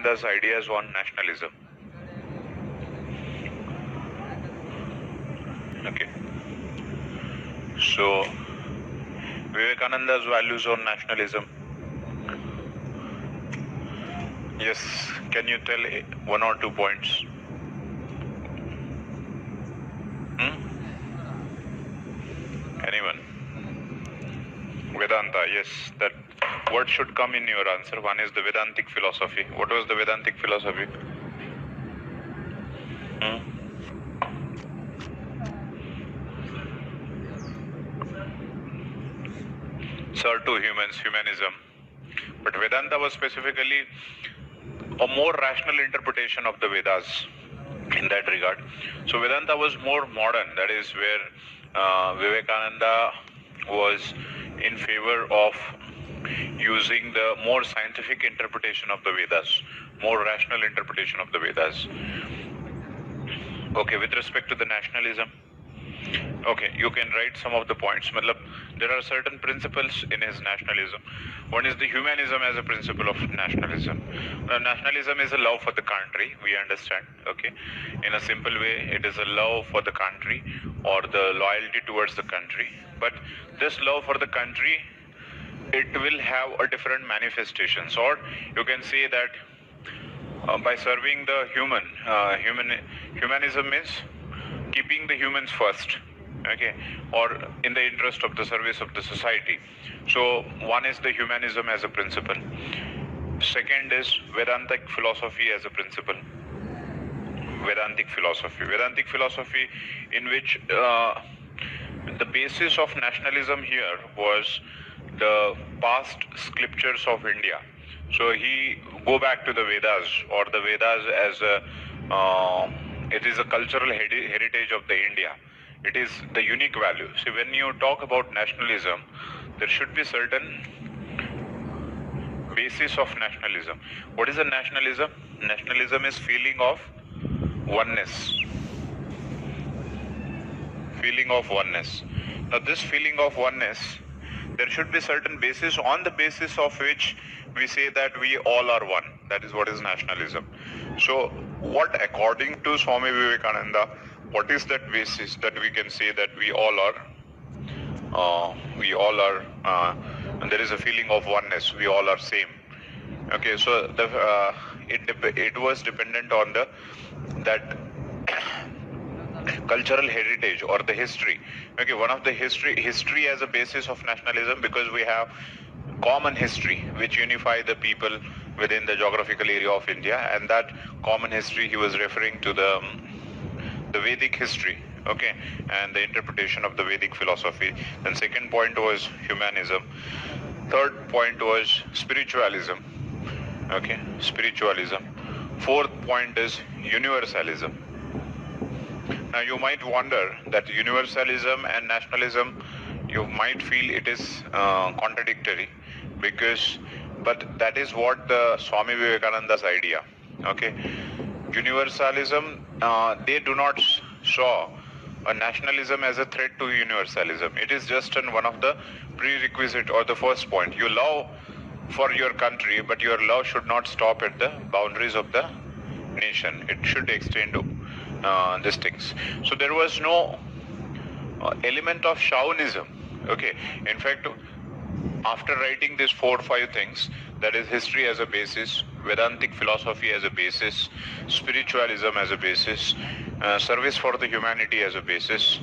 Vivekananda's ideas on nationalism. Okay. So, Vivekananda's values on nationalism. Yes, can you tell one or two points? Anyone? Vedanta, yes, that what should come in your answer? One is the Vedantic philosophy. What was the Vedantic philosophy? Sir to humans, humanism. But Vedanta was specifically a more rational interpretation of the Vedas in that regard. So Vedanta was more modern. That is where Vivekananda was in favor of using the more scientific interpretation of the Vedas, more rational interpretation of the Vedas. Okay, with respect to the nationalism, okay, you can write some of the points. There are certain principles in his nationalism. One is the humanism as a principle of nationalism. Nationalism is a love for the country, we understand. Okay, in a simple way, it is a love for the country or the loyalty towards the country. But this love for the country, it will have a different manifestations, or you can say that by serving the humanism means keeping the humans first, okay, or in the interest of the service of the society. So one is the humanism as a principle. Second is Vedantic philosophy as a principle. Vedantic philosophy in which the basis of nationalism here was the past scriptures of India. So he go back to the Vedas, or the Vedas as it is a cultural heritage of the India. It is the unique value. See, when you talk about nationalism, there should be certain basis of nationalism. What is a nationalism? Nationalism is feeling of oneness. Feeling of oneness. Now this feeling of oneness, there should be certain basis on the basis of which we say that we all are one. That is what is nationalism. So what, according to Swami Vivekananda, what is that basis that we can say that we all are, and there is a feeling of oneness, we all are same. Okay, so it was dependent on that cultural heritage or the history. Okay, one of the history as a basis of nationalism, because we have common history which unify the people within the geographical area of India, and that common history he was referring to the Vedic history, okay, and the interpretation of the Vedic philosophy. Then second point was humanism. Third point was spiritualism, okay, spiritualism. Fourth point is universalism. Now you might wonder that universalism and nationalism, you might feel it is contradictory, but that is what the Swami Vivekananda's idea. Okay, universalism, they do not saw a nationalism as a threat to universalism. It is just one of the prerequisite or the first point. You love for your country, but your love should not stop at the boundaries of the nation. It should extend to these things. So there was no element of chauvinism. Okay, in fact, after writing these 4 or 5 things, that is history as a basis, Vedantic philosophy as a basis, spiritualism as a basis, service for the humanity as a basis,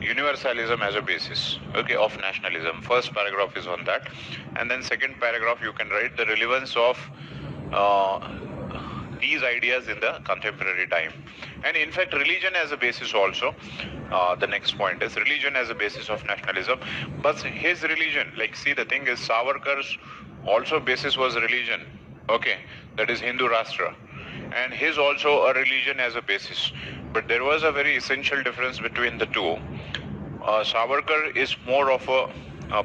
universalism as a basis, okay, of nationalism. First paragraph is on that, and then second paragraph you can write the relevance of these ideas in the contemporary time. And in fact, religion as a basis also, the next point is religion as a basis of nationalism. But his religion, like, see, the thing is, Savarkar's also basis was religion, okay, that is Hindu Rashtra, and his also a religion as a basis. But there was a very essential difference between the two. Savarkar is more of a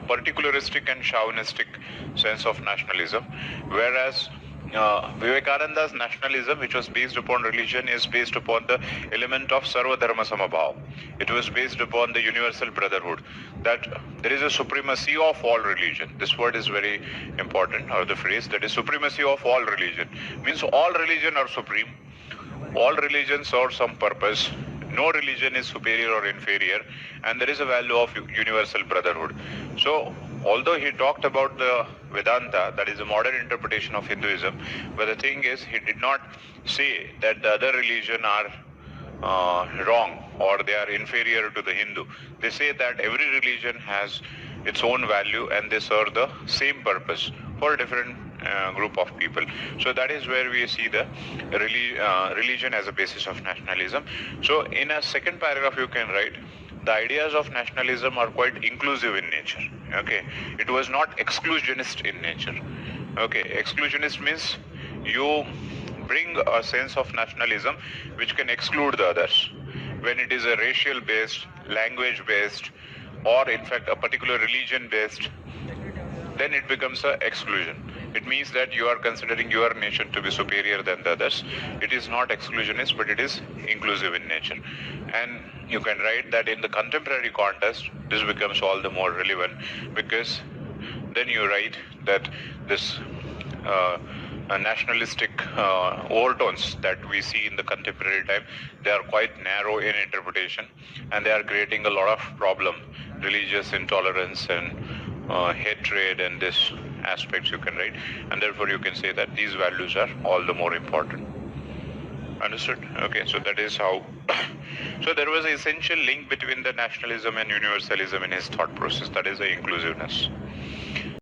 particularistic and chauvinistic sense of nationalism, whereas Vivekananda's nationalism, which was based upon religion, is based upon the element of Sarva Dharma Samabhav. It was based upon the universal brotherhood, that there is a supremacy of all religion. This word is very important, or the phrase, that is supremacy of all religion. Means all religion are supreme, all religions serve some purpose, no religion is superior or inferior, and there is a value of universal brotherhood. So, although he talked about the Vedanta, that is a modern interpretation of Hinduism, but the thing is, he did not say that the other religion are wrong or they are inferior to the Hindu. They say that every religion has its own value and they serve the same purpose for a different group of people. So that is where we see the religion as a basis of nationalism. So in a second paragraph you can write, the ideas of nationalism are quite inclusive in nature. Okay, it was not exclusionist in nature. Okay, exclusionist means you bring a sense of nationalism which can exclude the others. When it is a racial based, language based, or in fact a particular religion based, then it becomes an exclusion. It means that you are considering your nation to be superior than the others. It is not exclusionist, but it is inclusive in nature. And you can write that in the contemporary context, this becomes all the more relevant, because then you write that this nationalistic overtones that we see in the contemporary time, they are quite narrow in interpretation, and they are creating a lot of problem, religious intolerance and hatred and this aspects you can write, and therefore you can say that these values are all the more important. Understood? Okay, so that is how. So there was an essential link between the nationalism and universalism in his thought process, that is the inclusiveness.